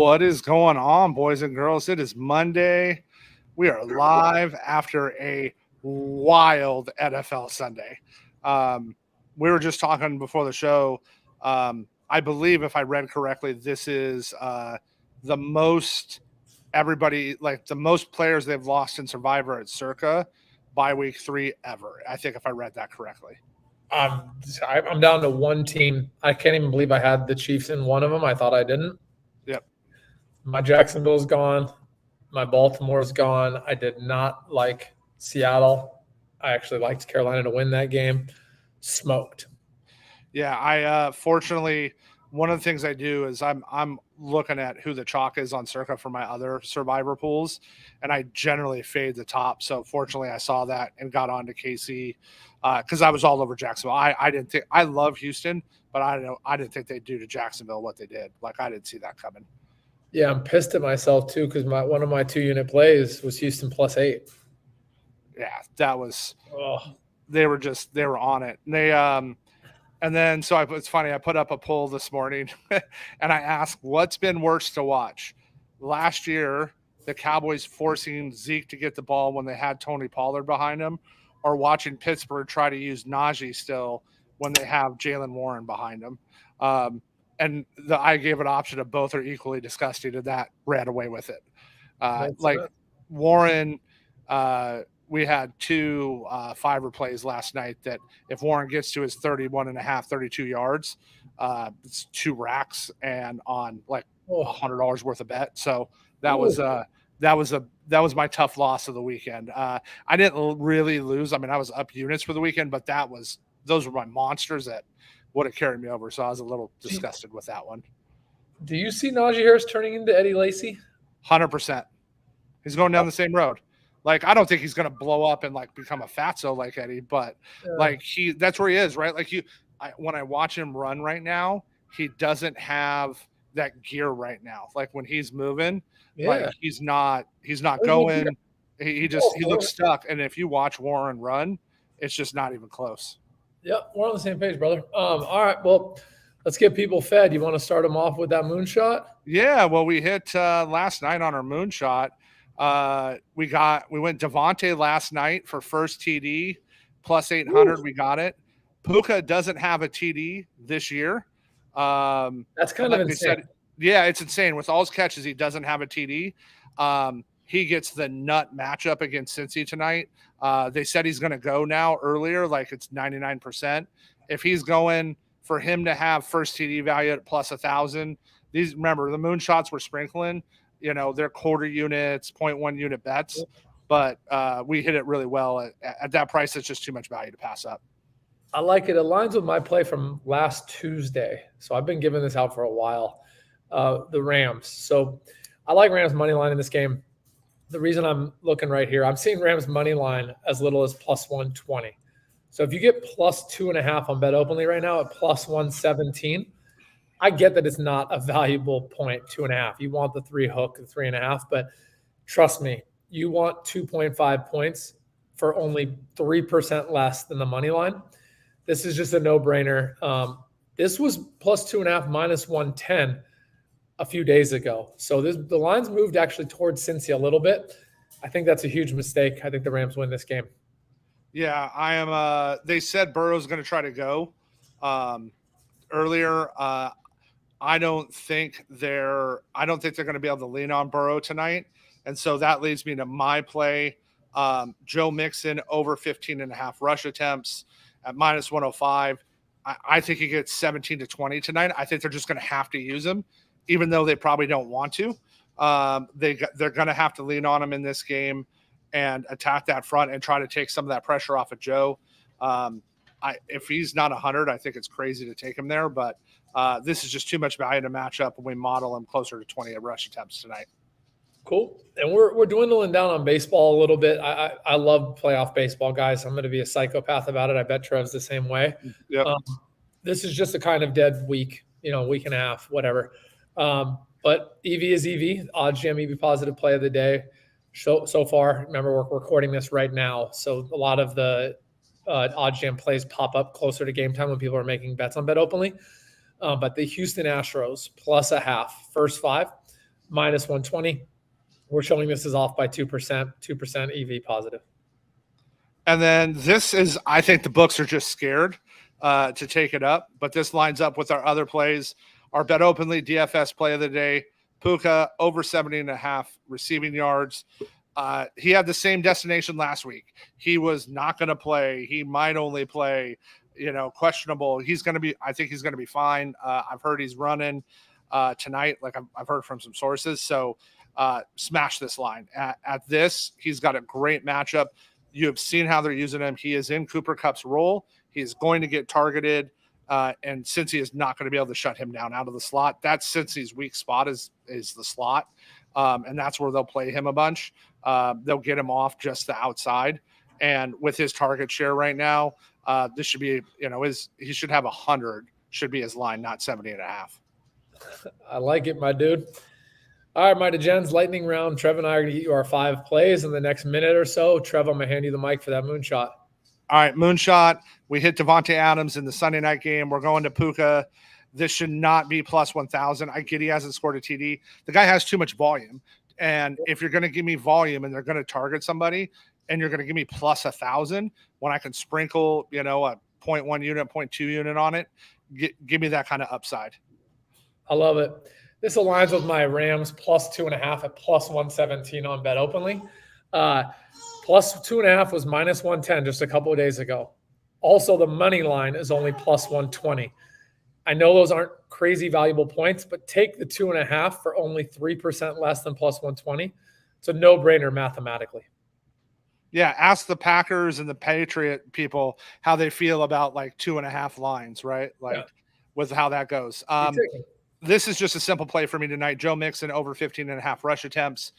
What is going on, boys and girls? It is Monday. We are live after a wild NFL Sunday. We were just talking before the show. I believe, if I read correctly, this is the most the most players they've lost in Survivor at Circa by week 3 ever. I think, if I read that correctly. I'm down to one team. I can't even believe I had the Chiefs in one of them. I thought I didn't. Yep. My Jacksonville's gone. My Baltimore's gone. I did not like Seattle. I actually liked Carolina to win that game. Smoked. Yeah, I fortunately, one of the things I do is I'm looking at who the chalk is on Circa for my other Survivor pools, and I generally fade the top. So fortunately, I saw that and got on to KC because I was all over Jacksonville. I didn't think, I love Houston, but I didn't think they'd do to Jacksonville what they did. Like, I didn't see that coming. Yeah, I'm pissed at myself too because one of my 2-unit plays was Houston +8. Yeah, that was. They were on it. And they and then it's funny. I put up a poll this morning, and I asked, "What's been worse to watch? Last year, the Cowboys forcing Zeke to get the ball when they had Tony Pollard behind him, or watching Pittsburgh try to use Najee still when they have Jaylen Warren behind him?" And I gave an option of both are equally disgusting, and that ran away with it. Warren, we had 2 fiver plays last night that if Warren gets to his 31.5, 32 yards, it's 2 racks and on like $100 worth of bet. So that was my tough loss of the weekend. I didn't really lose. I mean, I was up units for the weekend, but those were my monsters that would have carried me over. So I was a little disgusted with that one. Do you see Najee Harris turning into Eddie Lacy? 100%. He's going down the same road. Like, I don't think he's going to blow up and like become a fatso like Eddie, but like that's where he is, right? Like when I watch him run right now, he doesn't have that gear right now. Like when he's moving, like he's not going. He looks stuck. And if you watch Warren run, it's just not even close. Yep, we're on the same page, brother. All right, well, let's get people fed. You want to start them off with that moonshot? Yeah, well, we hit last night on our moonshot. We went Devontae last night for first TD plus 800. Ooh. We got it. Puka doesn't have a TD this year. That's kind of insane. Yeah, it's insane. With all his catches, he doesn't have a TD. He gets the nut matchup against Cincy tonight. They said he's going to go now earlier, like it's 99%. If he's going, for him to have first TD value at plus 1,000, remember the moonshots we're sprinkling, they're quarter units, 0.1 unit bets, but we hit it really well at that price. It's just too much value to pass up. I like it. It aligns with my play from last Tuesday. So I've been giving this out for a while. The Rams. So I like Rams money line in this game. The reason I'm looking right here, I'm seeing Rams money line as little as plus 120. So if you get plus 2.5 on Bet Openly right now at plus 117, I get that it's not a valuable point, 2.5. You want the 3 hook, the 3.5, but trust me, you want 2.5 points for only 3% less than the money line. This is just a no-brainer. This was plus 2.5, minus 110 a few days ago. So the line's moved actually towards Cincy a little bit. I think that's a huge mistake. I think the Rams win this game. Yeah, I am. They said Burrow's going to try to go earlier. I don't think they're going to be able to lean on Burrow tonight. And so that leads me to my play. Joe Mixon over 15.5 rush attempts at minus 105. I think he gets 17 to 20 tonight. I think they're just going to have to use him, even though they probably don't want to. They're going to have to lean on him in this game and attack that front and try to take some of that pressure off of Joe. If he's not 100, I think it's crazy to take him there, but this is just too much value to match up when we model him closer to 20 rush attempts tonight. Cool. And we're dwindling down on baseball a little bit. I love playoff baseball, guys. I'm going to be a psychopath about it. I bet Trev's the same way. Yep. This is just a kind of dead week, week and a half, whatever. But EV is EV, OddsJam EV positive play of the day. So far, remember, we're recording this right now. So a lot of the OddsJam plays pop up closer to game time when people are making bets on Bet Openly. But the Houston Astros plus 0.5, first 5. minus 120. We're showing this is off by 2%, 2% EV positive. And then this is, I think the books are just scared to take it up, but this lines up with our other plays. Our Bet Openly DFS play of the day, Puka over 70.5 receiving yards. He had the same destination last week. He was not going to play. He might only play, questionable. I think he's going to be fine. I've heard he's running tonight. Like I've heard from some sources. So smash this line at this. He's got a great matchup. You have seen how they're using him. He is in Cooper Kupp's role. He is going to get targeted. And Cincy is not going to be able to shut him down out of the slot. That's Cincy's weak spot is the slot. And that's where they'll play him a bunch. They'll get him off just the outside. And with his target share right now, this should be, he should have 100, should be his line, not 70.5. I like it, my dude. All right, my degens, lightning round. Trev and I are going to get you our 5 plays in the next minute or so. Trev, I'm going to hand you the mic for that moonshot. All right, moonshot. We hit Devontae Adams in the Sunday night game. We're going to Puka. This should not be plus 1,000. I get he hasn't scored a TD. The guy has too much volume. And if you're going to give me volume and they're going to target somebody and you're going to give me plus 1,000 when I can sprinkle, a 0.1 unit, 0.2 unit on it, give me that kind of upside. I love it. This aligns with my Rams plus 2.5 at plus 117 on Bet Openly. Plus 2.5 was minus 110 just a couple of days ago. Also, the money line is only plus 120. I know those aren't crazy valuable points, but take the 2.5 for only 3% less than plus 120. It's a no-brainer mathematically. Yeah, ask the Packers and the Patriot people how they feel about like 2.5 lines, right? With how that goes. This is just a simple play for me tonight. Joe Mixon over 15.5 rush attempts.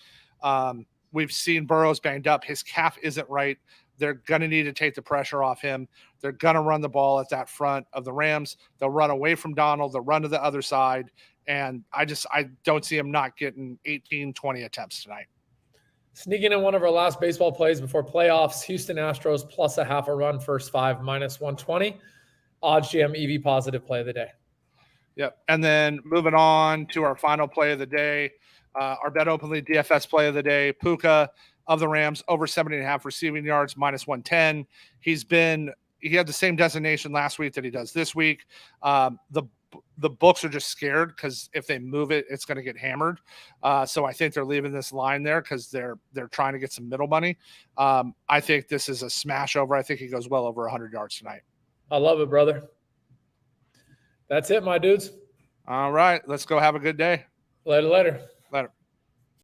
We've seen Burrow's banged up. His calf isn't right. They're going to need to take the pressure off him. They're going to run the ball at that front of the Rams. They'll run away from Donald. They'll run to the other side. And I don't see him not getting 18, 20 attempts tonight. Sneaking in one of our last baseball plays before playoffs, Houston Astros plus 0.5 run, first 5, minus 120. Odds GM EV positive play of the day. Yep. And then moving on to our final play of the day, our Bet Openly DFS play of the day, Puka of the Rams over 70.5 receiving yards, minus 110. He had the same designation last week that he does this week. The books are just scared because if they move it, it's going to get hammered. So I think they're leaving this line there because they're trying to get some middle money. I think this is a smash over. I think he goes well over 100 yards tonight. I love it, brother. That's it, my dudes. All right. Let's go have a good day. Later. Later.